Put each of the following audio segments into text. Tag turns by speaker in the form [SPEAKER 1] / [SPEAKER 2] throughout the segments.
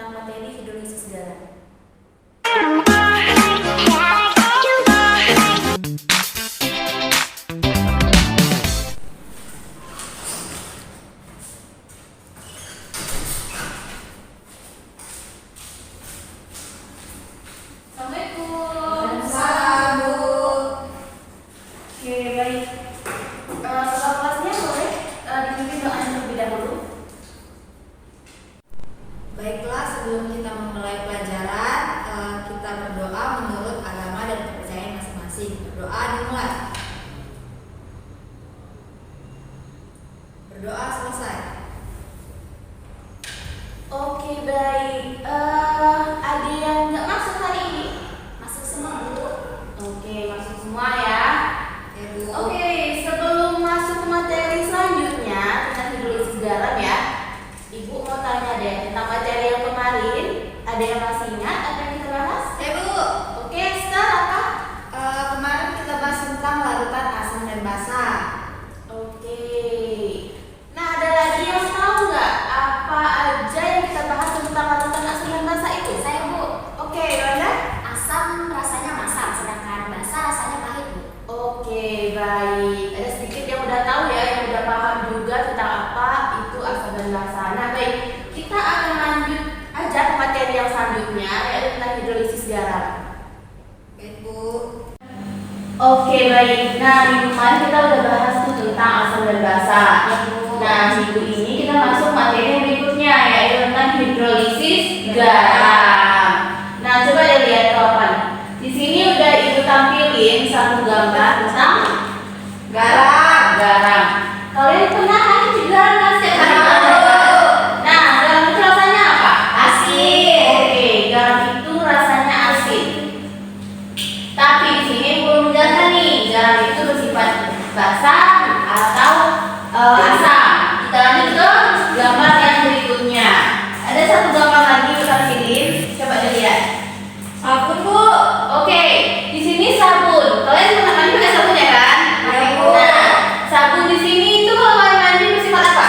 [SPEAKER 1] tentang materi hidrolisis garam.
[SPEAKER 2] Baiklah, sebelum kita memulai pelajaran, kita berdoa menurut agama dan kepercayaan masing-masing. Berdoa dimulai. Berdoa selesai.
[SPEAKER 1] Oke, baik. Ada yang nggak masuk hari ini? Masuk semua, Bu. Oke, masuk semua ya.
[SPEAKER 2] Ya, Bu.
[SPEAKER 1] Oke, sebelum masuk ke materi selanjutnya tentang hidrolisis garam ya, Ibu mau tanya deh tentang materi yang kemarin. Ada yang masih ingat apa yang kita bahas?
[SPEAKER 2] Ya, Bu.
[SPEAKER 1] Oke, start apa?
[SPEAKER 2] Kemarin kita bahas tentang larutan asam dan basa.
[SPEAKER 1] Oke. Nah, ada lagi yang tahu nggak apa aja yang kita bahas tentang larutan asam dan basa itu?
[SPEAKER 3] Saya, Bu.
[SPEAKER 1] Oke, Yolanda?
[SPEAKER 3] Asam rasanya masam, sedangkan basa rasanya pahit, Bu.
[SPEAKER 1] Oke, baik. Ada sedikit yang udah tahu ya, yang udah paham juga tentang apa itu asam dan basa. Nah, baik. Kita akan lanjut aja ke materi yang selanjutnya, yaitu tentang hidrolisis garam.
[SPEAKER 2] Baik, Bu.
[SPEAKER 1] Oke, baik. Nah, minggu kemarin kita udah bahas tuh tentang asam dan basa. Nah, minggu ini kita masuk materi yang berikutnya, yaitu tentang hidrolisis garam. Nah, coba deh lihat kawan. Di sini udah Ibu tampilin satu gambar tentang garam. Kalian pernah kan juga nasi garam? Nah, garam itu rasanya apa?
[SPEAKER 3] Asin.
[SPEAKER 1] Oke, garam itu rasanya asin. Tapi di sini belum menjelaskan nih, garam itu bersifat basa atau asam. Kita lanjut ke gambar yang berikutnya. Ada satu gambar lagi kita pilih, coba dilihat. Sabun, Bu. Oke, di sini sabun. Kalian pernah mandi pakai sabun ya kan?
[SPEAKER 2] Ya, Bu.
[SPEAKER 1] Nah, sabun di sini itu kalau kalian mandi bersifat apa?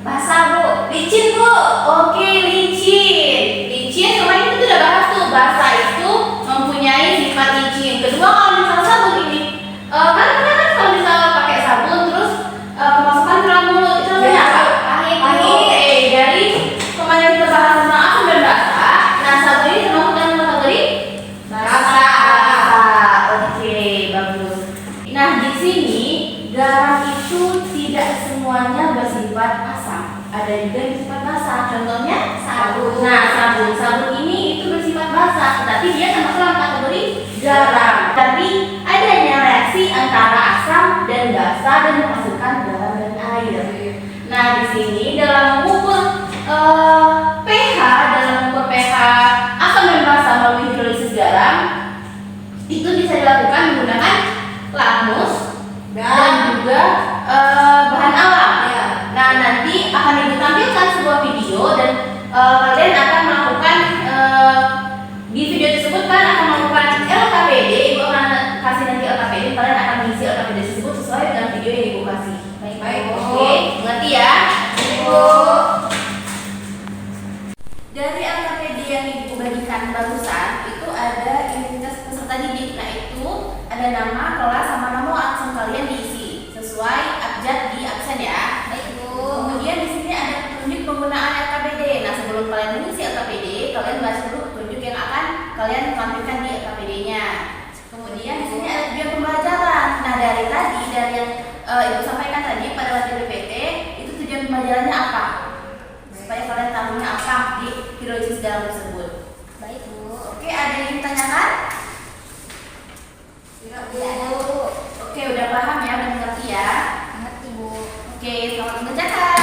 [SPEAKER 3] Basa, Bu.
[SPEAKER 1] Licin, Bu. Oke, licin. Licin kemarin kita udah bahas tuh, basa itu mempunyai sifat licin. Kedua, kalau misalnya sabun ini, kan kalau misalnya pakai sabun terus kemasukan ke dalam mulut itu namanya apa?
[SPEAKER 3] Pahit.
[SPEAKER 1] Oke, dari kemarin kita bahas tentang asam dan basa. Nah, sabun ini termasuk dalam kategori
[SPEAKER 3] Basa.
[SPEAKER 1] Oke, bagus. Nah, di sini garam itu tidak semuanya bersifat asam. Ada juga yang bersifat basa. Contohnya
[SPEAKER 3] Sabun.
[SPEAKER 1] Nah, sabun ini itu bersifat basa, tetapi dia termasuk dalam kategori garam. Tapi adanya reaksi antara asam dan basa dan menghasilkan garam dan air. Nah, di sini dalam mengukur pH, asam dan basa melalui hidrolisis garam itu bisa dilakukan menggunakan lakmus dan juga bahan alam.
[SPEAKER 2] Ya.
[SPEAKER 1] Nah, nanti akan Ibu tampilkan sebuah video dan kalian akan melakukan di video tersebut kalian akan melakukan LKPD. Ibu akan kasih nanti LKPD, kalian akan mengisi LKPD tersebut sesuai dengan video yang Ibu kasih.
[SPEAKER 2] Baik, Bu.
[SPEAKER 1] Oke, mengerti ya?
[SPEAKER 2] Bu.
[SPEAKER 1] Dari LKPD yang Ibu bagikan barusan itu ada identitas peserta didik. Nah, itu ada nama, kelas, sama nama absen kalian diisi sesuai abjad di absen ya.
[SPEAKER 3] Baik, Bu.
[SPEAKER 1] Kemudian di sini ada petunjuk penggunaan LKPD. Nah, sebelum kalian mengisi LKPD, kalian baca dulu petunjuk yang akan kalian tampilkan di LKPD-nya. Kemudian di sini ada tujuan pembelajaran. Nah, dari yang Ibu sampaikan tadi pada materi PPT, itu tujuan pembelajarannya apa? Supaya kalian tahunya apa di hidrolisis garam tersebut.
[SPEAKER 3] Baik, Bu.
[SPEAKER 1] Oke, ada yang ingin ditanyakan?
[SPEAKER 2] Tidak,
[SPEAKER 3] Tidak ada,
[SPEAKER 2] Bu.
[SPEAKER 3] Bu.
[SPEAKER 1] Oke, udah paham ya, udah mengerti ya?
[SPEAKER 3] Mengerti, Bu.
[SPEAKER 1] Oke, selamat mengerjakan.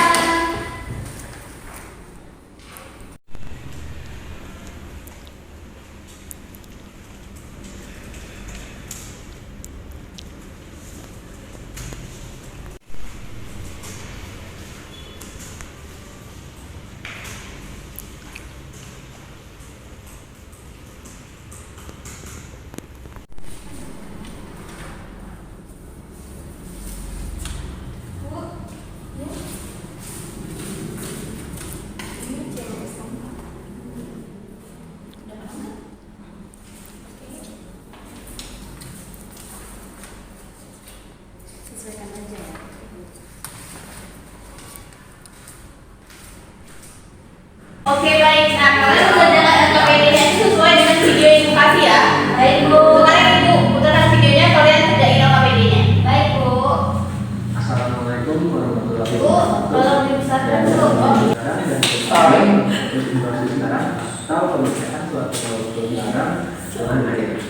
[SPEAKER 4] hidrolisis garam atau pengecekan suatu molekul garam dengan air.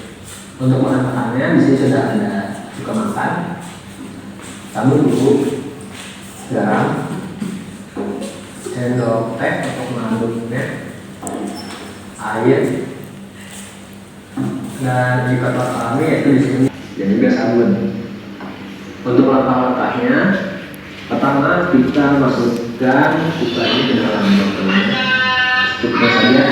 [SPEAKER 4] Untuk bahan-bahannya di sini sudah ada cuka makan, tabur bubuk, garam, sendok teh untuk mengaduknya, air, dan jika telah alami yaitu di sini dan juga sabun. Untuk langkah-langkahnya, pertama kita masukkan cuka ini ke dalam botolnya, cukup saja.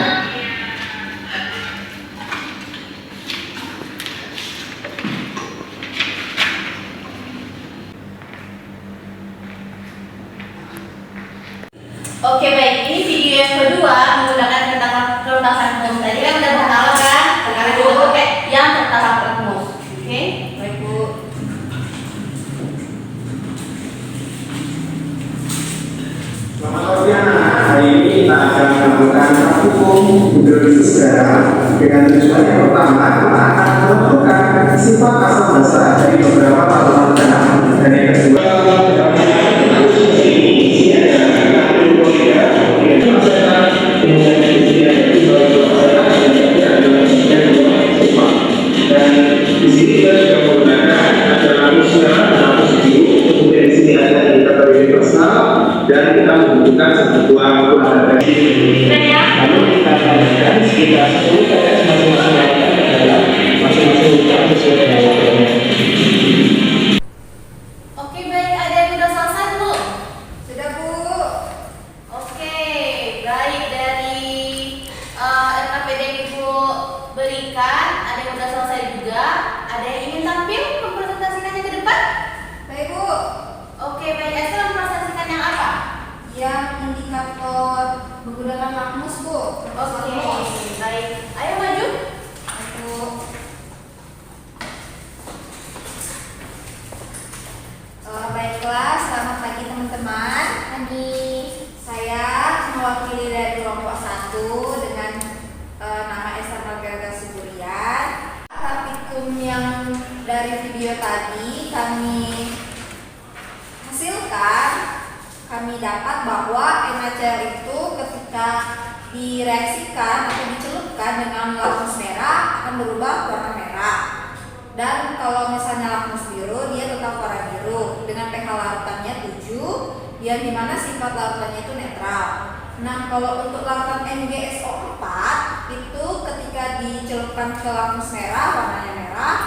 [SPEAKER 1] Oke baik, ini video yang kedua menggunakan kertas lakmus. Tadi kan udah bahas apa kan? Sekarang dulu yang kertas lakmus. Oke, baik Bu.
[SPEAKER 5] Selamat sore anak. Hari ini kita akan melakukan hukum hidrolisis garam dengan tujuan yang pertama kita akan menemukan sifat asam basa dari beberapa larutan garam dan yang kedua dan di sini kita juga menggunakan ada lapusnya, lapus biru, kemudian di sini ada indikator universal dan kita membutuhkan satu buah ukuran dari lalu kita tambahkan sekitar 10 tetes masing-masing larutan ke dalam masing-masing ukuran sesuai dengan ukurannya.
[SPEAKER 1] Oke baik, ada yang udah selesai Bu?
[SPEAKER 2] Sudah Bu.
[SPEAKER 1] Oke, baik dari RKPD yang Ibu berikan, ada yang udah selesai juga. Ada yang ingin tampil mempresentasikannya ke depan?
[SPEAKER 2] Baik Bu.
[SPEAKER 1] Oke baik, Esther mempresentasikan yang apa?
[SPEAKER 2] Yang indikator menggunakan lakmus Bu.
[SPEAKER 1] Oke, baik. Ayo maju.
[SPEAKER 2] Bu. Baiklah, selamat pagi teman-teman. Saya mewakili dari kelompok 1 dengan nama Esther Margareta Siburian. Grafikum yang dari video tadi kami hasilkan, kami dapat bahwa NaCl itu ketika direaksikan atau dicelupkan dengan lakmus merah akan berubah warna merah. Dan kalau misalnya lakmus biru, dia tetap warna biru dengan pH larutannya 7, yang dimana sifat larutannya itu netral. Nah, kalau untuk larutan NGSO4 itu ketika dicelupkan ke lakmus merah warnanya merah,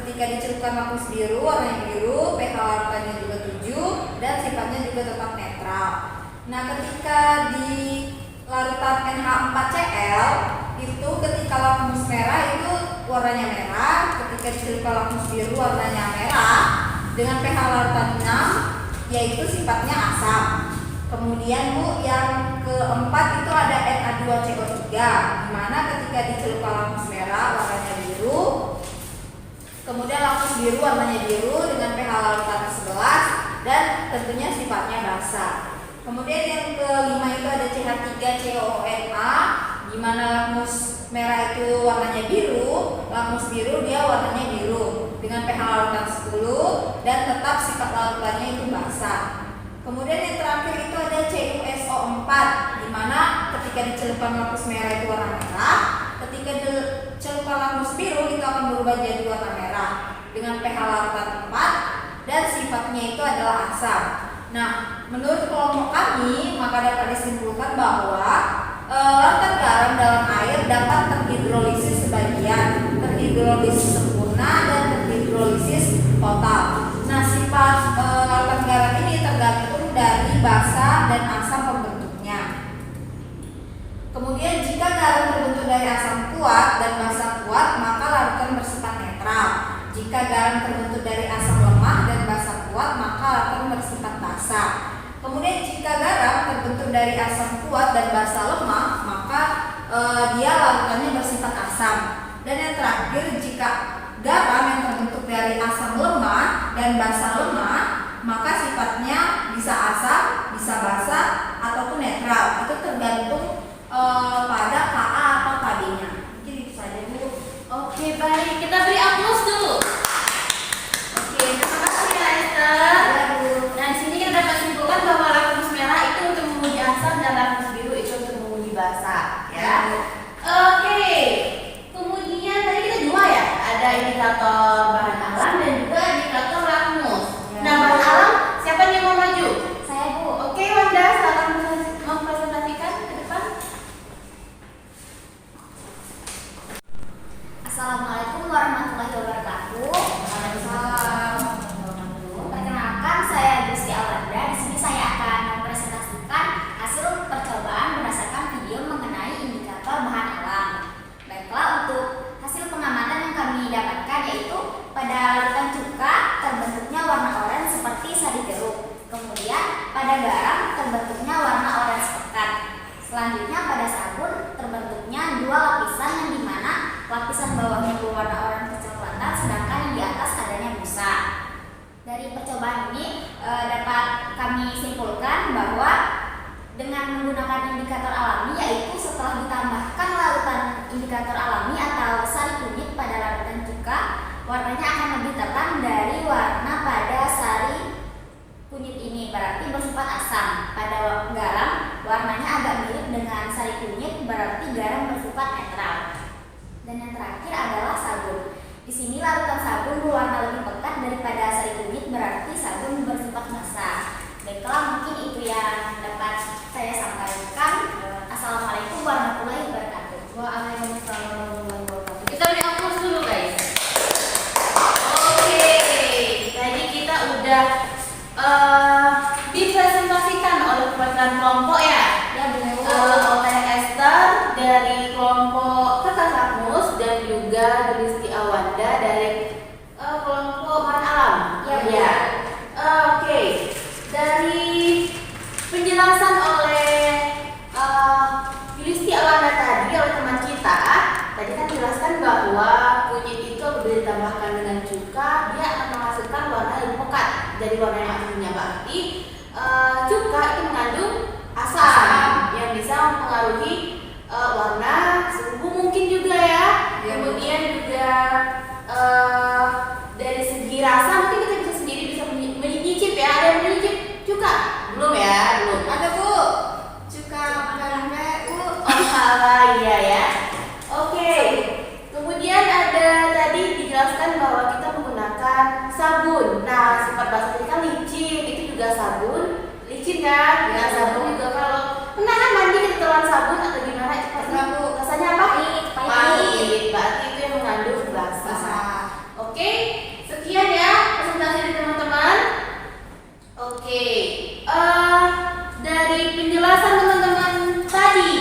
[SPEAKER 2] ketika dicelupkan lakmus biru warnanya biru, pH larutannya juga 7 dan sifatnya juga tetap netral. Nah, ketika di larutan NH4Cl itu ketika lakmus merah itu warnanya merah, ketika dicelupkan lakmus biru warnanya merah dengan pH larutan 6 yaitu sifatnya asam. Kemudian Bu, yang keempat itu ada Na2CO3 di mana ketika dicelupkan lakmus merah warnanya biru, kemudian lakmus biru warnanya biru dengan pH larutan 11 dan tentunya sifatnya basa. Kemudian yang kelima itu ada CH3COONA di mana lakmus merah itu warnanya biru, lakmus biru dia warnanya biru dengan pH larutan 10 dan tetap sifat larutannya itu basa. Kemudian yang terakhir itu ada CuSO4 di mana ketika dicelupkan lakmus merah itu warna merah, ketika dicelupkan lakmus biru itu akan berubah jadi warna merah dengan pH larutan 4 dan sifatnya itu adalah asam. Nah, menurut kelompok kami maka dapat disimpulkan bahwa larutan garam dalam air dapat terhidrolisis sebagian, terhidrolisis sempurna dan terhidrolisis total. Nah, sifat larutan garam ini tergantung dari basa dan asam pembentuknya. Kemudian jika garam terbentuk dari asam kuat dan basa kuat, maka larutan bersifat netral. Jika garam terbentuk dari asam lemah dan basa kuat, maka larutan bersifat basa. Kemudian jika garam terbentuk dari asam kuat dan basa lemah, maka dia larutannya bersifat asam. Dan yang terakhir, jika garam yang terbentuk dari asam lemah dan basa lemah, maka sifatnya bisa asam, bisa basa, ataupun netral. Itu tergantung pada Ka atau Kd-nya. Jadi itu saja Bu.
[SPEAKER 1] Oke baik, kita beri aplaus dulu. Oke, terima kasih ya Esther. Nah di sini kita dapat simpulkan bahwa lakmus merah itu untuk menguji asam dan lakmus biru itu untuk
[SPEAKER 3] Assalamualaikum warahmatullahi wabarakatuh.
[SPEAKER 2] Waalaikumsalam.
[SPEAKER 3] Perkenalkan, saya Gusti Awanda. Di sini saya akan mempresentasikan hasil percobaan berdasarkan video mengenai indikator bahan alam. Baiklah, untuk hasil pengamatan yang kami dapatkan yaitu pada larutan cuka terbentuknya warna oranye seperti sari jeruk. Kemudian pada garam terbentuknya warna oranye pekat. Selanjutnya pada sabun terbentuknya dua lapisan yang dimana lapisan bawahnya berwarna oranye kecoklatan sedangkan yang di atas adanya busa. Dari percobaan ini dapat kami simpulkan bahwa dengan menggunakan indikator alami, yaitu setelah ditambahkan larutan indikator alami atau sari kunyit pada larutan cuka, warnanya akan lebih terang dari warna pada sari kunyit ini, berarti bersifat asam. Pada garam, warnanya agak mirip dengan sari kunyit, berarti garam bersifat netral. Dan yang terakhir adalah sabun. Di sini larutan sabun berwarna lebih pekat daripada sari kunyit, berarti sabun bersifat basah. Baiklah, mungkin itu yang dapat saya sampaikan. Assalamualaikum warahmatullahi wabarakatuh.
[SPEAKER 1] Waalaikumsalam warahmatullahi wabarakatuh. Kita beri aplaus dulu guys. Oke, tadi kita udah dipresentasikan oleh perwakilan kelompok ya.
[SPEAKER 2] Ya, benar.
[SPEAKER 1] Oleh Esther dari kelompok Kakakmus dan juga Gusti Awanda dari kelompok bahan alam.
[SPEAKER 3] Ya.
[SPEAKER 1] Oke. Dari penjelasan oleh Gusti Awanda tadi oleh teman kita, tadi kan jelaskan bahwa kunyit itu apabila ditambahkan dengan cuka, dia akan menghasilkan warna yang pekat dari warna yang aslinya. Berarti cuka itu mengandung asam yang bisa mempengaruhi warna suhu mungkin juga ya. Kemudian juga dari segi rasa mungkin kita bisa sendiri bisa menyicip ya. Ada yang menyicip cuka? Belum ya, belum.
[SPEAKER 2] Ada Bu, cuka merah Bu.
[SPEAKER 1] Oh salah, iya ya. Oke. Kemudian ada tadi dijelaskan bahwa kita menggunakan sabun. Nah, sifat bahasa tadi kan licin, itu juga sabun. Licin kan? Nah, sabun juga kalau pernah kan mandi ketelan sabun atau gimana itu pasti rasanya apa? Pahit. Berarti itu yang mengandung basah. Oke, sekian ya presentasi dari teman-teman. Oke, dari penjelasan teman-teman tadi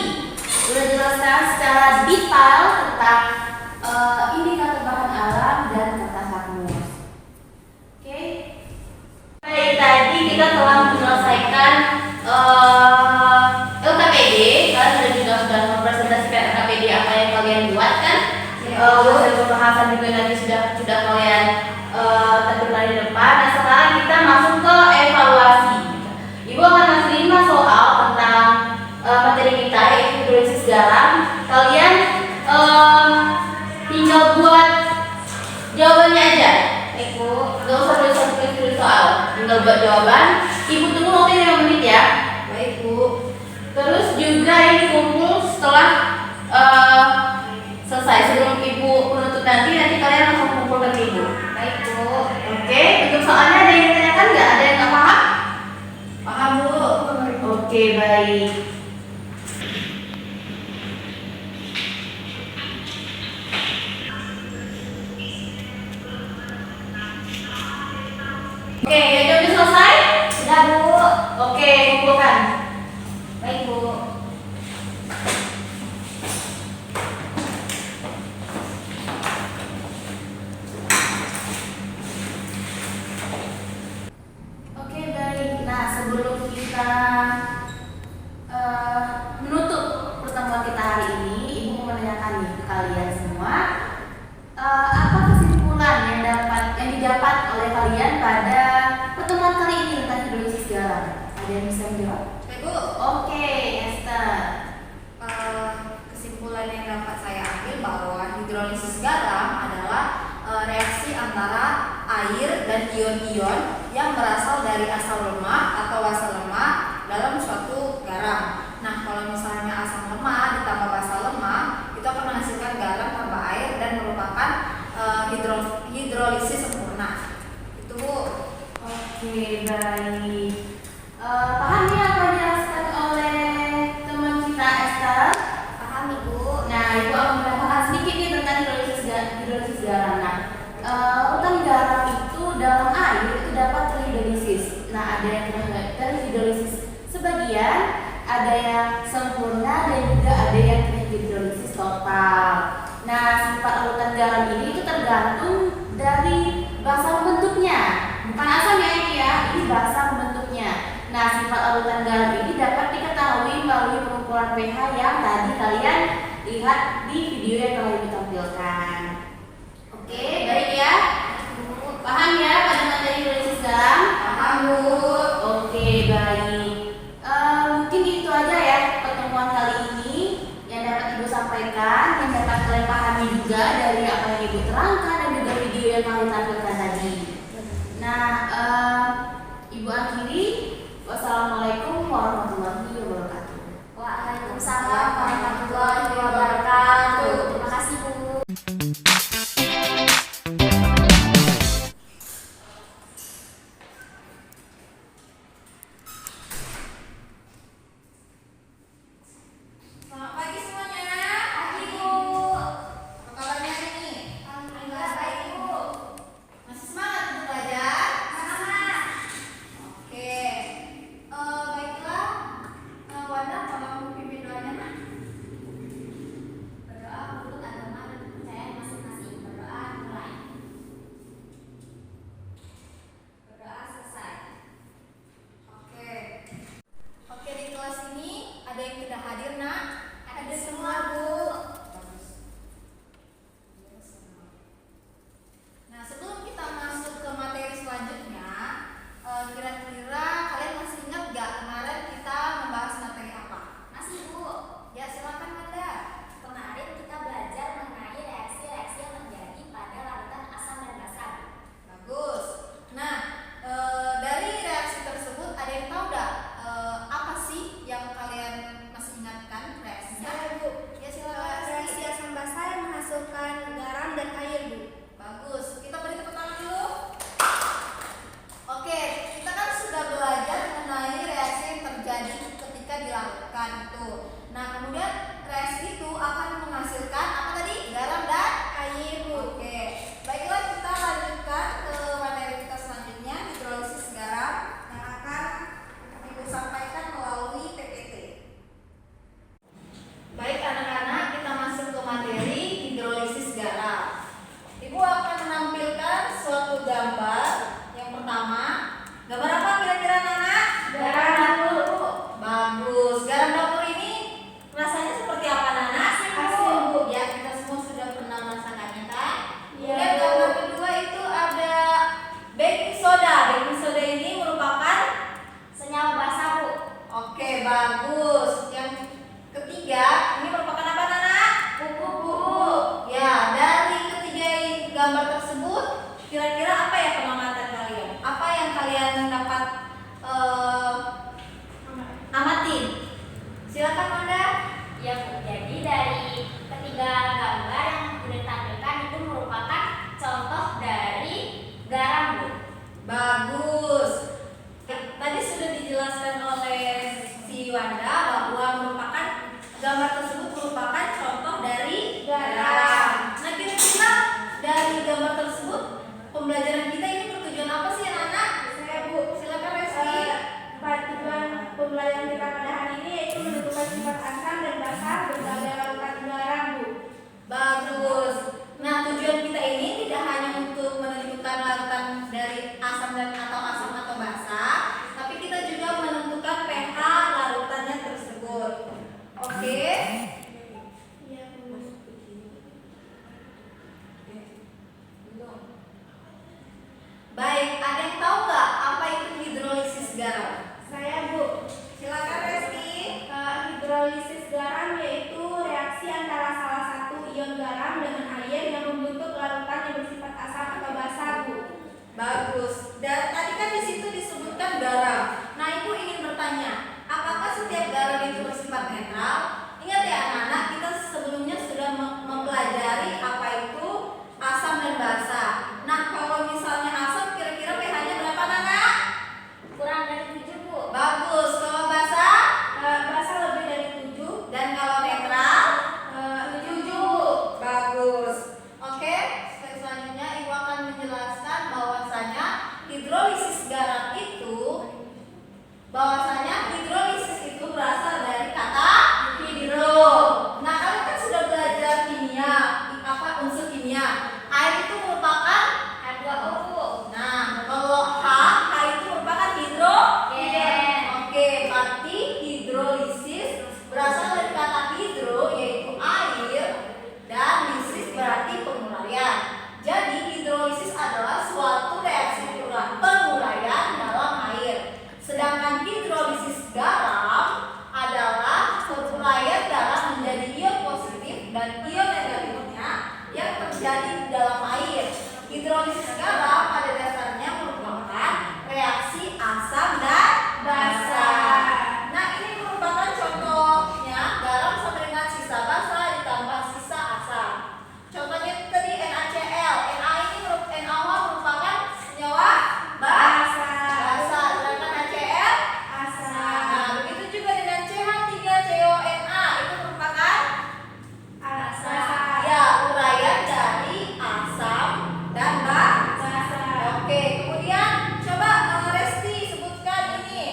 [SPEAKER 1] sudah jelaskan secara detail tentang indikator bahan alam dan kata sakmus. Oke, baik, tadi kita telah menyelesaikan LKPD. Kalian sudah mempresentasikan LKPD apa yang kalian buat kan? Dan pembahasan juga nanti sudah kalian tampilkan di depan. Nah, sekarang kita masuk ke evaluasi. Ibu akan ngasih 5 soal tentang materi kita yaitu hidrolisis garam. Kalian tinggal buat jawabannya aja. Ibu, gak usah tulis soal, tinggal buat jawaban. Ibu tunggu waktunya 5 menit ya.
[SPEAKER 2] Baik Bu.
[SPEAKER 1] Terus juga ini kumpul setelah selesai, sebelum ibu menutup nanti kalian langsung kumpulkan ibu.
[SPEAKER 2] Baik Bu.
[SPEAKER 1] Oke, untuk soalnya ada yang ditanyakan nggak? Ada yang nggak paham?
[SPEAKER 2] Paham Bu.
[SPEAKER 1] Oke, baik. Oke, jadi udah selesai?
[SPEAKER 3] Sudah Bu.
[SPEAKER 1] Oke, kumpulkan.
[SPEAKER 3] Baik Bu.
[SPEAKER 1] Oke, baik. Nah, sebelum kita menutup pertemuan kita hari ini, Ibu mau menanyakan nih ke kalian semua, apa kesimpulan yang didapat oleh kalian pada pertemuan kali ini tentang hidrolisis garam? Ada yang bisa menjawab?
[SPEAKER 2] Baik Bu.
[SPEAKER 1] Oke, Esther.
[SPEAKER 2] Kesimpulan yang dapat saya ambil bahwa hidrolisis garam adalah reaksi antara air dan ion-ion yang berasal dari asam lemak atau basa lemak dalam suatu garam. Nah, kalau misalnya asam lemak ditambah basa lemak, itu akan menghasilkan garam tambah air dan merupakan hidrolisis sempurna. Itu Bu.
[SPEAKER 1] Oke, baik. Paham ya apa yang dijelaskan oleh teman kita Esther?
[SPEAKER 3] Paham Ibu.
[SPEAKER 1] Nah, Ibu akan menambahkan sedikit nih tentang hidrolisis larutan garam itu dalam air itu dapat terhidrolisis. Nah, ada yang terhidrolisis sebagian, ada yang sempurna, dan juga ada yang terhidrolisis total. Nah, sifat larutan garam ini itu tergantung dari basa bentuknya, bukan asam ya ini ya, ini basa bentuknya. Nah, sifat larutan garam ini dapat diketahui melalui pengukuran pH yang tadi kalian lihat di video yang telah ditampilkan. Oke, baik ya. Paham ya pada materi hidrolisis garam?
[SPEAKER 2] Paham, Bu.
[SPEAKER 1] Oke, baik. Mungkin itu aja ya pertemuan kali ini yang dapat Ibu sampaikan, yang dapat kalian pahami juga dari apa yang Ibu terangkan dan juga video yang kalian tampilkan tadi. Nah, Ibu akhiri. Wassalamualaikum warahmatullahi wabarakatuh.
[SPEAKER 3] Waalaikumsalam warahmatullahi wabarakatuh. Terima kasih, Bu.
[SPEAKER 2] Selamat pagi semuanya.
[SPEAKER 3] Pagi, Bu.
[SPEAKER 2] Apa kabarnya hari ini?
[SPEAKER 3] Alhamdulillah baik, Bu.
[SPEAKER 2] Masih semangat untuk belajar?
[SPEAKER 3] Semangat.
[SPEAKER 2] Oke. Baiklah. Wanda, tolong pimpin doanya, Nak.
[SPEAKER 3] Berdoa menurut agama dan kepercayaan masing-masing. Berdoa mulai. Berdoa selesai.
[SPEAKER 2] Oke. Oke, di kelas ini ada yang tidak hadir, Nak?
[SPEAKER 3] Ada semua, Bu.
[SPEAKER 2] Bagus. Nah, sebelum kita masuk ke materi selanjutnya, kira-kira kalian masih ingat gak kemarin kita membahas materi apa?
[SPEAKER 3] Masih, Bu.
[SPEAKER 2] Ya, silakan Wanda.
[SPEAKER 3] Kemarin kita belajar mengenai reaksi-reaksi yang terjadi pada larutan asam dan basa.
[SPEAKER 2] Bagus. Nah, dari reaksi tersebut ada yang tahu gak apa sih yang kalian masih ingatkan reaksinya?
[SPEAKER 6] Saya, Bu.
[SPEAKER 2] Ya, silakan.
[SPEAKER 6] Reaksi asam basa yang menghasilkan garam dan air, Bu.
[SPEAKER 2] Bagus. Kita beri tepuk tangan dulu. Oke, kita kan sudah belajar mengenai reaksi yang terjadi ketika dilakukan itu. Nah, kemudian reaksi itu akan menghasilkan apa tadi? Garam dan air, Bu. Oke. Baiklah, kita lanjutkan ke materi kita selanjutnya, hidrolisis garam yang akan Ibu sampaikan melalui PPT. Baik anak-anak, kita masuk ke materi hidrolisis garam. Ibu akan menampilkan suatu gambar. Yang pertama, gambar apa kira-kira anak-anak?
[SPEAKER 3] Garam dapur.
[SPEAKER 2] Bagus. Garam dapur ini rasanya seperti apa anak-anak?
[SPEAKER 6] Asin, Bu.
[SPEAKER 2] Ya, kita semua sudah pernah merasakannya kan?
[SPEAKER 6] Iya,
[SPEAKER 2] Kemudian
[SPEAKER 6] Bu.
[SPEAKER 2] gambar kedua itu ada baking soda. Baking soda ini merupakan
[SPEAKER 3] Senyawa basa, Bu.
[SPEAKER 2] oke, bagus. Yang ketiga, ini merupakan apa anak-anak?
[SPEAKER 3] Pupuk, Bu.
[SPEAKER 2] Ya, dari ketiga gambar tersebut, kira-kira apa ya pengamatan kalian? Apa yang kalian dapat amatin? Silakan Wanda.
[SPEAKER 3] Ya, Bu. Jadi dari ketiga gambar yang sudah ditampilkan itu merupakan contoh dari garam, Bu.
[SPEAKER 2] Bagus. Tadi sudah dijelaskan oleh si Wanda bahwa merupakan gambar tersebut merupakan contoh dari garam. Nah, kira-kira dari gambar tersebut pembelajaran kita ini bertujuan apa sih anak-anak?
[SPEAKER 6] Saya, Bu.
[SPEAKER 2] Silakan Reski.
[SPEAKER 6] Tujuan pembelajaran kita pada hari ini yaitu menentukan sifat asam dan basa berbagai larutan garam, Bu.
[SPEAKER 2] Bagus. Nah, tujuan kita ini tidak hanya untuk menentukan larutan dari asam dan atau basa, tapi kita juga menentukan pH larutannya tersebut. Oke.
[SPEAKER 6] Iya, Bu.
[SPEAKER 2] Baik, ada yang tahu nggak apa itu hidrolisis garam?
[SPEAKER 6] Saya, Bu.
[SPEAKER 2] Silakan Reski.
[SPEAKER 6] Hidrolisis garam yaitu reaksi antara salah satu ion garam dengan air yang membentuk larutan yang bersifat asam atau basa, Bu.
[SPEAKER 2] Bagus. Dan tadi kan di situ disebutkan garam. Nah, Ibu ingin bertanya, apakah setiap garam itu bersifat netral? Ingat ya anak-anak, kita sebelumnya sudah mempelajari apa itu asam dan basa. Nah, kalau misalnya asam kira-kira pH-nya berapa anak?
[SPEAKER 3] Kurang dari 7, Bu.
[SPEAKER 2] Bagus. Kalau basa?
[SPEAKER 6] Basa lebih dari 7.
[SPEAKER 2] Dan kalau netral?
[SPEAKER 6] 7.
[SPEAKER 2] Bagus. Oke, slide selanjutnya Ibu akan terjadi di dalam air. Hidrolisis garam pada dasarnya merupakan reaksi asam dan basa. Nah, ini merupakan contohnya garam sama dengan sisa basa ditambah sisa asam. Contohnya tadi NaCl. NaOH merupakan senyawa basa. Sedangkan HCl asam. Nah, begitu juga dengan CH3CONA itu merupakan
[SPEAKER 6] Basa.
[SPEAKER 2] ya uraian dari asam dan basa. Oke, kemudian coba Resti sebutkan ini.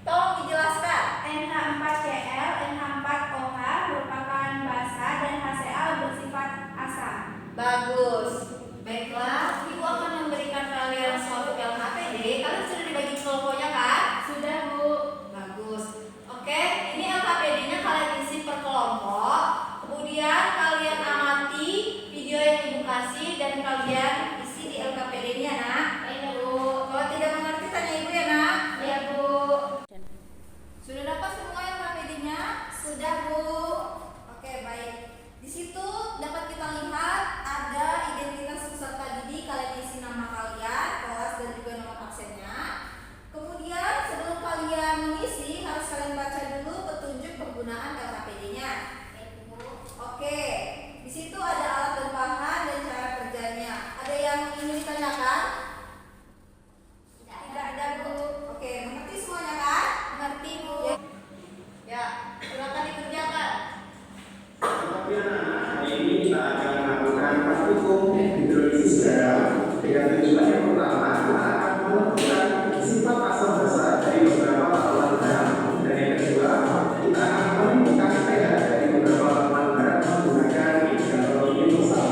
[SPEAKER 2] Tolong dijelaskan.
[SPEAKER 6] NH4Cl, NH4OH merupakan basa dan HCl bersifat asam.
[SPEAKER 2] Bagus. Baiklah, Ibu akan memberikan kalian suatu LKPD. Kalian sudah dibagi kelompoknya kan?
[SPEAKER 6] Sudah, Bu.
[SPEAKER 2] Bagus. Oke, ini LKPD-nya kalian isi per kelompok. Kemudian kalian amati video yang Ibu kasih dan kalian isi di LKPD-nya, Nak.
[SPEAKER 6] Iya, Bu.
[SPEAKER 2] Kalau tidak mengerti tanya Ibu ya, Nak.
[SPEAKER 6] Iya, Bu.
[SPEAKER 2] Sudah dapat semua LKPD-nya?
[SPEAKER 3] Sudah, Bu.
[SPEAKER 2] Oke, baik. Di situ dapat kita lihat ada identitas peserta didik, kalian isi nama kalian, kelas dan juga nomor absennya. Kemudian sebelum kalian mengisi harus kalian baca dulu petunjuk penggunaan LKPD-nya. Oke, di situ ada alat dan bahan dan cara kerjanya. Ada yang ingin ditanyakan? Tidak ada, Bu. Oke, mengerti semuanya kan?
[SPEAKER 3] Mengerti, Bu.
[SPEAKER 2] Ya, silakan dikerjakan.
[SPEAKER 5] Tapi anak-anak, hari ini kita akan melakukan praktikum hidrolisis garam dengan tujuan yang pertama kita akan menemukan sifat asam basa dari beberapa larutan garam, dan yang kedua kita akan menemukan pH dari beberapa larutan garam menggunakan indikator universal.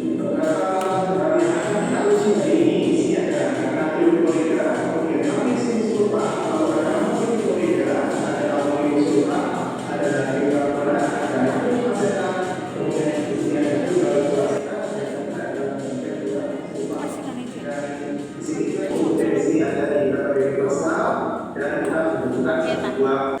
[SPEAKER 5] Beberapa larutan yang akan kita uji hari ini isinya adalah natrium klorida, kemudian magnesium sulfat, kalau garam klorida, ada aluminium sulfat, ada natrium karbonat, ada natrium asetat, kemudian isinya ada juga asetat dan ada di sini kemudian di sini ada indikator universal dan kita membutuhkan sebuah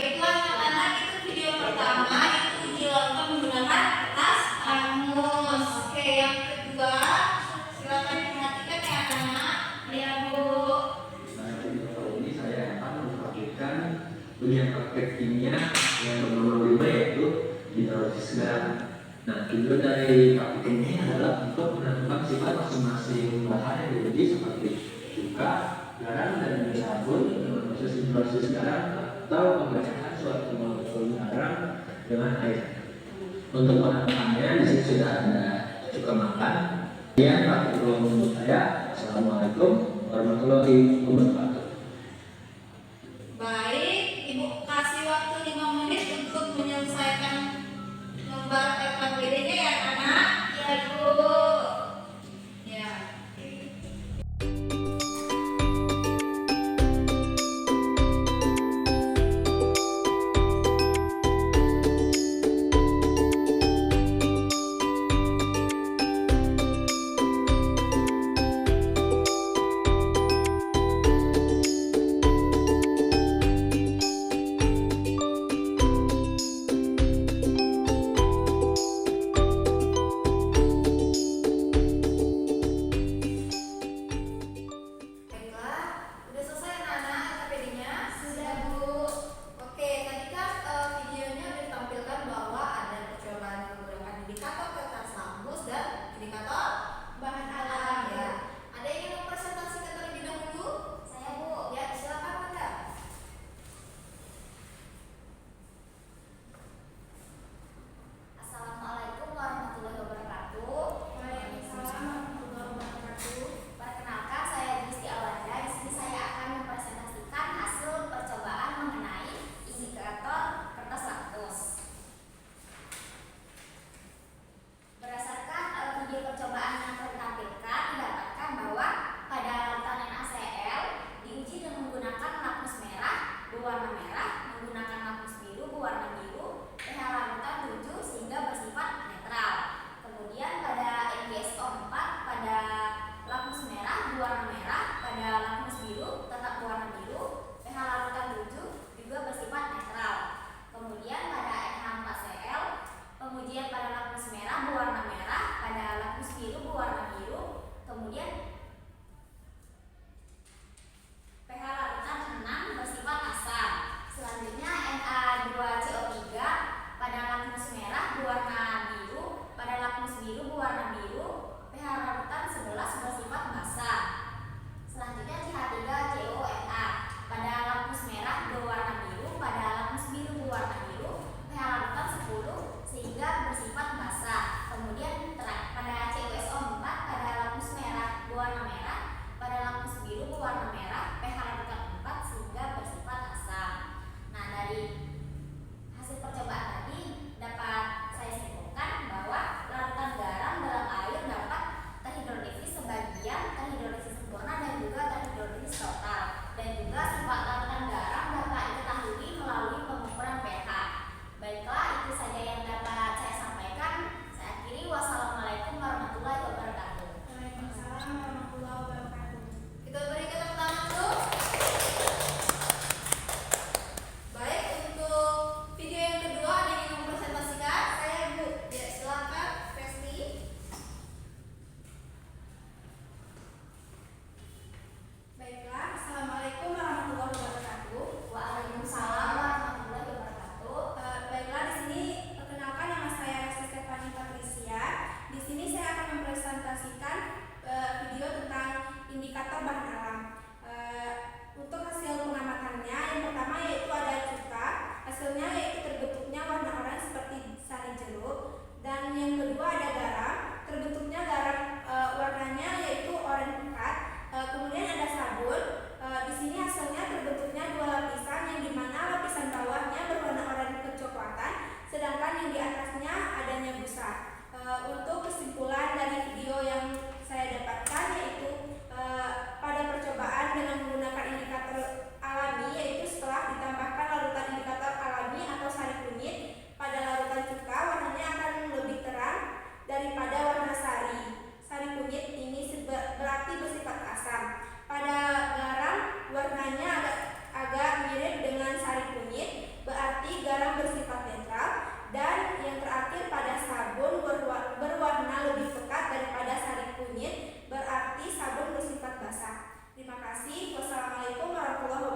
[SPEAKER 2] Baiklah anak-anak, itu video pertama itu uji lakukan menggunakan tas angus. Oke, yang kedua silakan diperhatikan ya anak-anak.
[SPEAKER 6] Iya, Bu.
[SPEAKER 4] Pada video kali ini saya akan memperhatikan ujian praktek kimia yang nomor 5 yaitu hidrolisis garam. Nah, tujuan dari praktek ini adalah untuk menentukan sifat masing-masing bahan yang diuji seperti cuka, garam, dan juga sabun dengan proses hidrolisis garam atau pemecahkan suatu molekul garam dengan air. Untuk penentuannya di sini sudah ada cuka makan. Sekian praktikum untuk saya. Assalamualaikum warahmatullahi wabarakatuh.
[SPEAKER 2] Baik, Ibu kasih waktu 5 menit untuk menyelesaikan lembar LKPD-nya ya anak.
[SPEAKER 6] Iya, Bu.
[SPEAKER 2] Ya.
[SPEAKER 6] yang di atasnya adanya busa. Untuk kesimpulan dari video yang saya dapatkan yaitu pada percobaan dengan menggunakan indikator alami, yaitu setelah ditambahkan larutan indikator alami atau sari kunyit pada larutan cuka, warnanya akan lebih terang daripada warna sari. Sari kunyit ini berarti bersifat asam. Pada garam warnanya agak mirip dengan sari kunyit, berarti garam bersifat netral. Dan yang terakhir pada sabun berwarna lebih pekat daripada sari kunyit, berarti sabun bersifat basah. Terima kasih. Wassalamualaikum warahmatullahi wabarakatuh.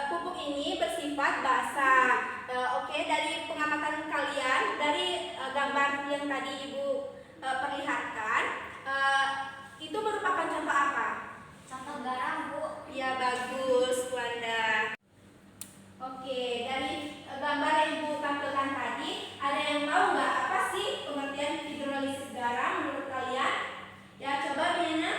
[SPEAKER 6] pupuk ini bersifat basah. Oke, dari pengamatan kalian, dari gambar yang tadi Ibu perlihatkan, itu merupakan contoh apa?
[SPEAKER 3] Contoh garam, Bu.
[SPEAKER 6] Ya, bagus, Wanda. Oke, dari gambar yang Ibu tampilkan tadi, ada yang tahu nggak apa sih pengertian hidrolisis garam menurut kalian? Ya, coba Biana.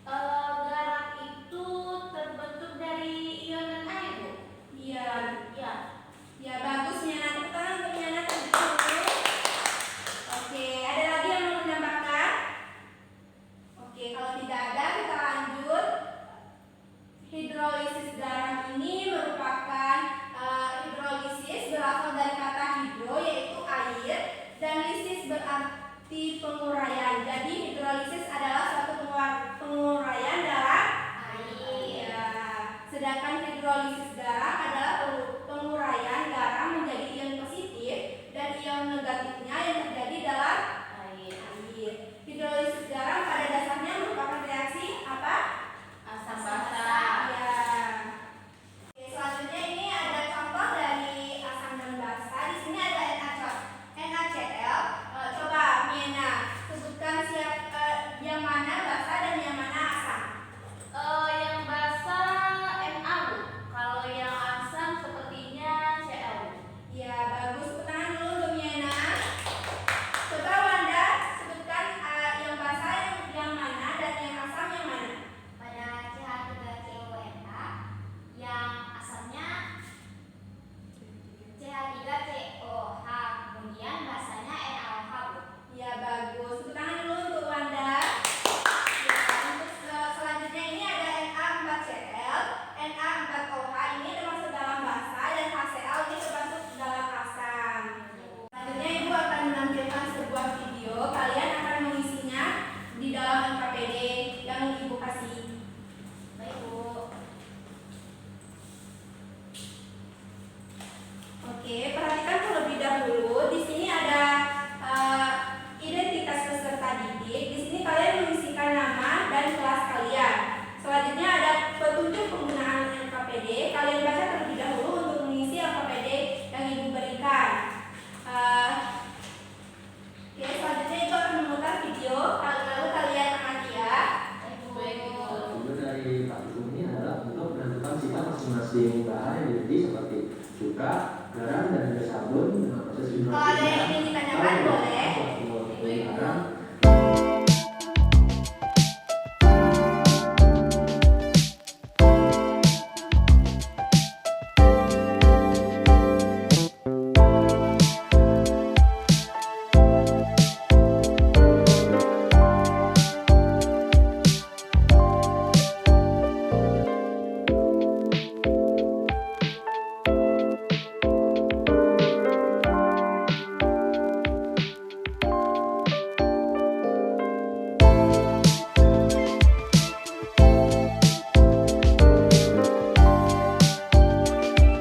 [SPEAKER 1] Garam itu terbentuk dari ion dan air, Bu.
[SPEAKER 6] Iya,
[SPEAKER 1] Ya.
[SPEAKER 6] ya bagus Biana. Tepuk tangan untuk Biana terlebih dahulu. Oke, ada lagi yang mau menambahkan? Oke, kalau tidak ada kita lanjut. Hidrolisis garam ini merupakan hidrolisis berasal dari kata hidro yaitu air dan lisis berarti penguraian. Jadi hidrolisis adalah suatu penguraian dalam air. Ya. Sedangkan hidrolisis garam adalah penguraian garam menjadi ion positif dan ion negatifnya yang terjadi dalam air. Hidrolisis garam pada dasarnya merupakan reaksi apa?
[SPEAKER 1] Asam basa.
[SPEAKER 6] Ya. Oke, selanjutnya ini ada contoh dari asam dan basa. Di sini ada NaCl. Coba Miena sebutkan yang mana basa dan yang mana asam.
[SPEAKER 1] Yang basa Na, Bu. Kalau yang asam sepertinya Cl.
[SPEAKER 6] Ya, bagus. Tepuk tangan dulu untuk Miena. Coba Wanda sebutkan yang basa yang mana dan yang asam yang mana.
[SPEAKER 3] Pada CH3CONA yang asalnya CH3COH, kemudian basanya NaOH, Bu.
[SPEAKER 6] Ya, bagus. Tepuk tangan dulu untuk Wanda. Ya, untuk selanjutnya ini ada Na4Cl, Na4OH ini termasuk dalam basa dan HCl ini termasuk dalam asam. Selanjutnya Ibu akan menampilkan sebuah video. Kalian akan mengisinya di dalam NKPD yang Ibu kasih.
[SPEAKER 1] Baik, Bu.
[SPEAKER 6] Oke, perhatikan terlebih dahulu. Di sini ada identitas peserta didik. Di sini kalian mengisikan nama dan kelas kalian. Selanjutnya ada petunjuk penggunaan NKPD. Kalian baca terlebih dahulu untuk mengisi NKPD yang Ibu berikan. Oke, selanjutnya Ibu akan memutar video. Lalu kalian amati ya.
[SPEAKER 1] Baik, Bu.
[SPEAKER 4] Tujuan dari praktikum ini adalah untuk menentukan sifat masing-masing bahan yang jadi seperti cuka, garam, dan juga sabun dengan proses hidrolisis.
[SPEAKER 6] Kalau ada yang ingin ditanyakan boleh.
[SPEAKER 4] Garam.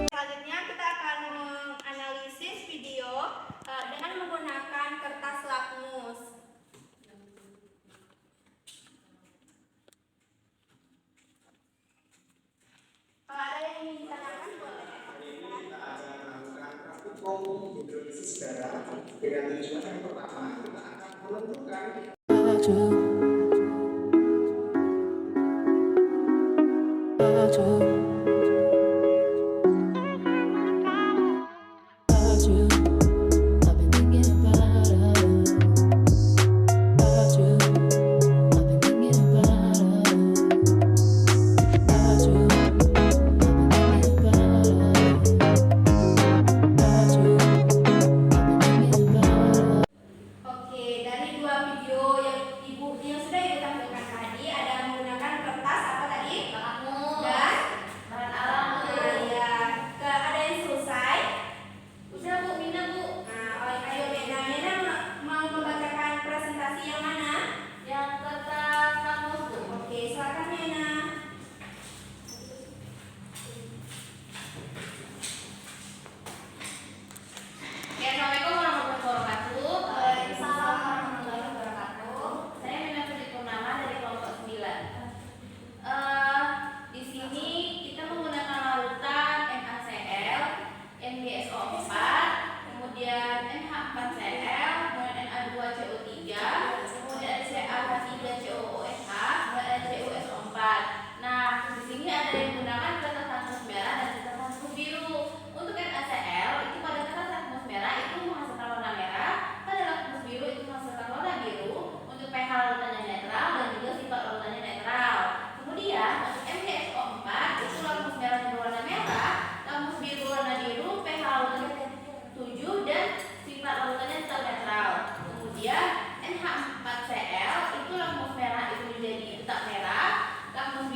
[SPEAKER 6] Selanjutnya kita akan menganalisis video dengan menggunakan kertas lakmus. Kalau ada yang ingin ditanyakan boleh.
[SPEAKER 5] Kita akan melakukan praktikum hidrolisis garam dengan tujuan yang pertama kita akan menentukan
[SPEAKER 6] Oke, dari dua video yang sudah Ibu tampilkan tadi ada menggunakan kertas apa tadi?
[SPEAKER 1] Lakmus.
[SPEAKER 6] Dan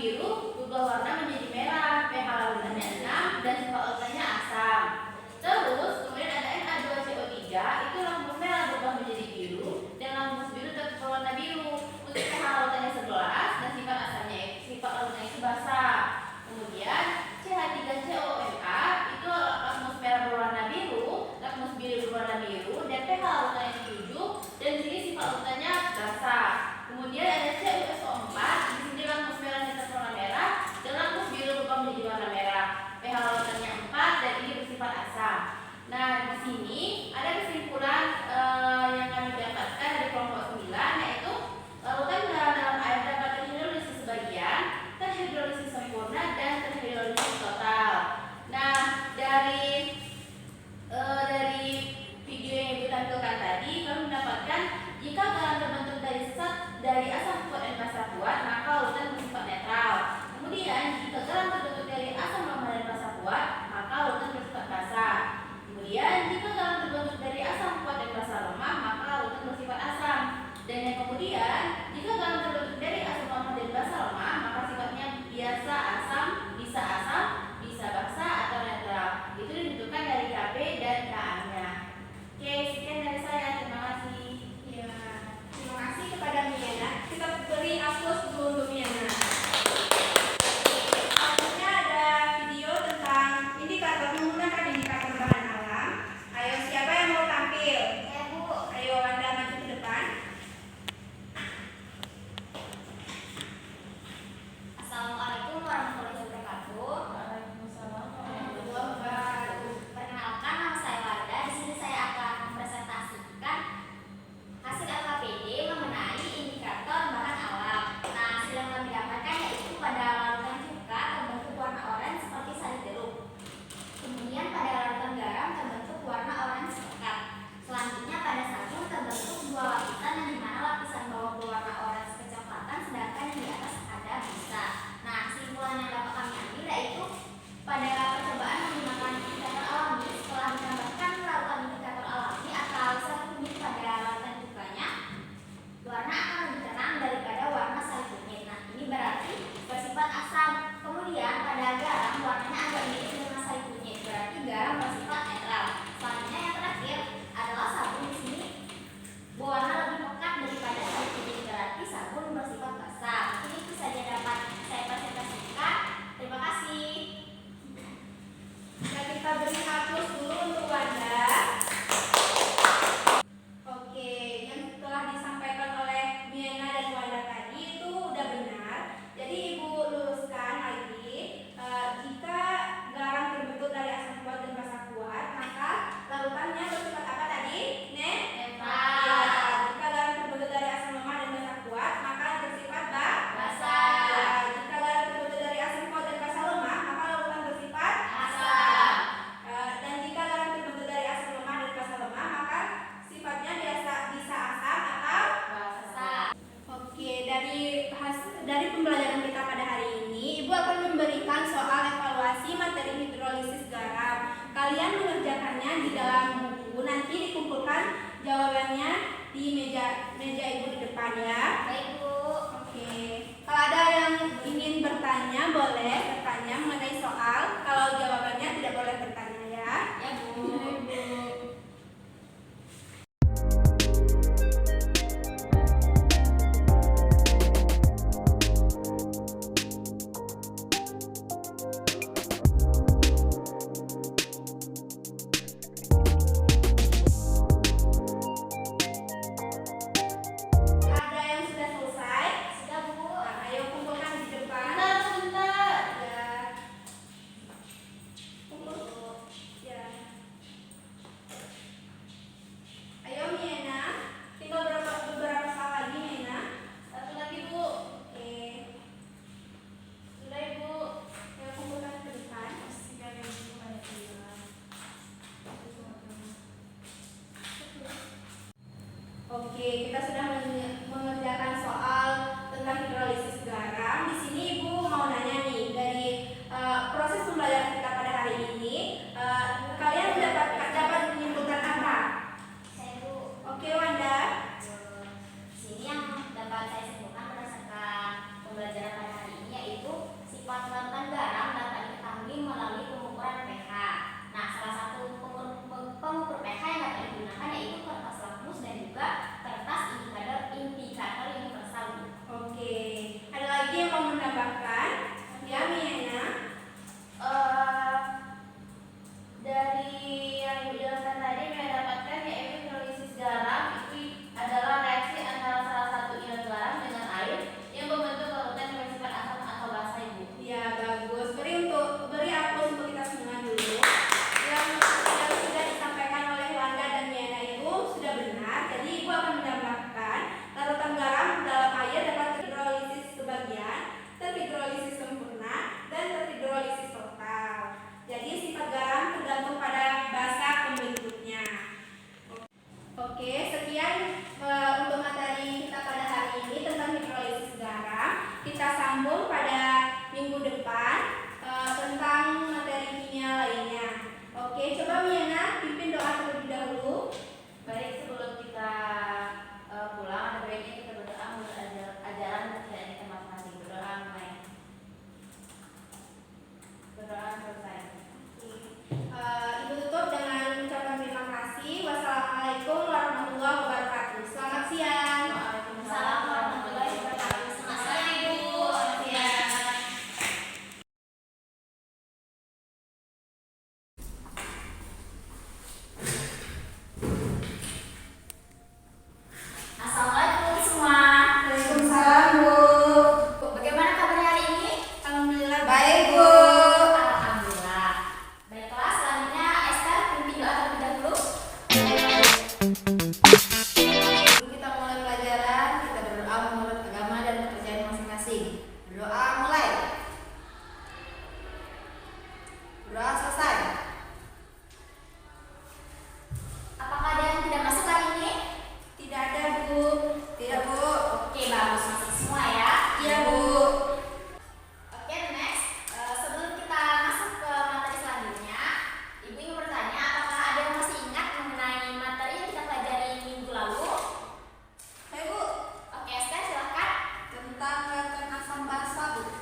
[SPEAKER 1] biru berubah warna menjadi merah, pH larutannya 6 dan sifat larutannya asam. Terus kemudian ada Na2CO3, itu lambung merah berubah menjadi biru dan lambung biru tetap berwarna biru. Untuk pH larutannya 11 dan sifat asamnya sifat larutannya itu basah. Kemudian CH3CONA itu lakmus merah berwarna biru, lakmus biru berwarna biru dan pH larutannya 7 dan di sini sifat larutannya basah. Kemudian ada CuSO4, di sini lakmus merahnya tetap warna merah dan lakmus biru berubah menjadi warna merah. pH larutannya 4 dan ini bersifat asam. Nah, di sini ada kesimpulan yang kami dapatkan dari kelompok 9, yaitu larutan dalam air dapat terhidrolisis sebagian, terhidrolisis sempurna dan terhidrolisis total. Nah, dari video yang Ibu tampilkan tadi, kami mendapatkan jika garam terbentuk dari asam kuat dan basa kuat, maka larutan bersifat netral. Kemudian, jika garam terbentuk dari asam lemah dan basa kuat, maka larutan bersifat basah. Kemudian, jika garam terbentuk dari asam kuat dan basa lemah, maka larutan bersifat asam. Dan yang kemudian, jika garam terbentuk dari asam lemah dan basa lemah, maka sifatnya biasa asam, bisa basah atau netral. Itu ditentukan dari KP dan KA-nya. Oke, sekian dari saya. Terima kasih.
[SPEAKER 6] Ya, terima kasih kepada Miana. Kita beri aplaus dulu untuk Miana. Selanjutnya ada video tentang menggunakan indikator bahan alam. Ayo, siapa yang mau tampil?
[SPEAKER 3] Ya Bu.
[SPEAKER 6] Ayo, Anda maju ke depan.
[SPEAKER 3] Assalamualaikum warahmatullahi wabarakatuh.
[SPEAKER 1] Waalaikumsalam warahmatullahi wabarakatuh.
[SPEAKER 3] Perkenalkan, nama saya Warda. Di sini saya akan mempresentasikan hasil LKPD mengenai indikator bahan alam. Nah, hasil yang kami dapatkan yaitu pada larutan cuka terbentuk warna oranye seperti sari jeruk. Kemudian pada larutan garam terbentuk warna oranye pekat. Selanjutnya pada sabun terbentuk dua lapisan yang dimana lapisan bawah berwarna oranye kecoklatan, sedangkan yang di atas ada busa. Nah, kesimpulan yang dapat kami ambil yaitu pada percobaan menggunakan indikator alami, setelah ditambahkan larutan indikator alami atau sari kunyit pada larutan cukanya, warna akan lebih terang daripada warna sari kunyit. Nah, ini berarti bersifat asam. Kemudian pada garam warnanya agak mirip dengan sari kunyit, berarti garam bersifat netral. Selanjutnya yang terakhir adalah sabun. Di sini berwarna lebih pekat daripada sari kunyit, berarti sabun bersifat basah. Ini itu saja dapat saya presentasikan. Terima kasih.
[SPEAKER 6] Nah, kita beri aplaus dulu untuk Wanda. Oke, yang telah disampaikan oleh Miana dan Wanda tadi itu udah benar. Jadi Ibu luruskan lagi, jika garam terbentuk dari asam kuat dan basa kuat, maka larutannya bersifat apa tadi?
[SPEAKER 3] Netral.
[SPEAKER 6] Ya, jika garam terbentuk dari asam lemah dan basa kuat, maka bersifat
[SPEAKER 3] Basah.
[SPEAKER 6] Ya, jika garam terbentuk dari asam kuat dan basa lemah, maka larutan bersifat
[SPEAKER 3] Asam.
[SPEAKER 6] dan jika garam terbentuk dari asam lemah dan basa lemah, maka sifatnya bisa asam atau
[SPEAKER 3] Basah.
[SPEAKER 6] Oke, dari pembelajaran kita pada hari ini, Ibu akan memberikan soal evaluasi materi hidrolisis garam. Kalian mengerjakannya di dalam buku, nanti dikumpulkan jawabannya di meja Ibu di depan ya.
[SPEAKER 3] Baik Bu.
[SPEAKER 6] Oke, kalau ada yang ingin bertanya, boleh bertanya mengenai soal. Kalau jawabannya tidak boleh bertanya ya.
[SPEAKER 3] Ya Bu.
[SPEAKER 6] Ada yang sudah selesai?
[SPEAKER 3] Sudah Bu.
[SPEAKER 6] Nah, ayo kumpulkan di depan.
[SPEAKER 1] Sebentar.
[SPEAKER 6] Ya. Kumpul. Ya. Ayo Miena, tinggal beberapa soal lagi Miena.
[SPEAKER 1] Satu lagi, Bu.
[SPEAKER 6] Oke.
[SPEAKER 1] Sudah, Ibu.
[SPEAKER 6] Ayo kumpulkan ke depan. Oke, kita sudah mengerjakan soal tentang hidrolisis garam. Di sini Ibu mau nanya nih, dari proses pembelajaran kita pada hari ini, kalian dapat menyimpulkan apa?
[SPEAKER 3] Saya Bu.
[SPEAKER 6] Oke, Wanda.
[SPEAKER 3] Sini yang dapat saya simpulkan berdasarkan pembelajaran pada hari ini yaitu
[SPEAKER 6] sambung pada minggu depan tentang materi kimia lainnya. Oke, coba Miana pimpin doa terlebih dahulu.
[SPEAKER 1] Baik, sebelum kita pulang, ada baiknya kita berdoa menurut ajaran kepercayaan kita masing-masing. Berdoa mulai. Berdoa selesai.
[SPEAKER 6] Ibu tutup dengan ucapan terima kasih. Wassalamualaikum warahmatullahi wabarakatuh. Selamat siang.
[SPEAKER 1] Waalaikumsalam warahmatullahi wabarakatuh. Selamat siang, Ibu. Selamat siang.
[SPEAKER 3] Assalamualaikum semua.
[SPEAKER 2] Waalaikumsalam, Bu.
[SPEAKER 3] Bagaimana kabarnya hari ini?
[SPEAKER 6] Alhamdulillah
[SPEAKER 2] Baik, Bu.
[SPEAKER 3] Alhamdulillah. Baiklah, selanjutnya Esther pimpin doa terlebih dahulu.
[SPEAKER 2] Sebelum kita mulai pelajaran, kita berdoa menurut agama dan kepercayaan masing-masing. Berdoa mulai. Berdoa selesai.
[SPEAKER 3] Apakah ada yang tidak masuk hari ini?
[SPEAKER 6] tidak ada, Bu.
[SPEAKER 2] Tidak, Bu.
[SPEAKER 3] Oke, bagus, masuk semua ya.
[SPEAKER 6] Iya, Bu.
[SPEAKER 3] Oke, next. Sebelum kita masuk ke materi selanjutnya, Ibu ingin bertanya, apakah ada yang masih ingat mengenai materi yang kita pelajari minggu lalu?
[SPEAKER 2] Hai, Bu.
[SPEAKER 3] Oke, Esther, silahkan.
[SPEAKER 2] Tentang reagen asam basa, Bu.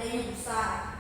[SPEAKER 2] adanya busa.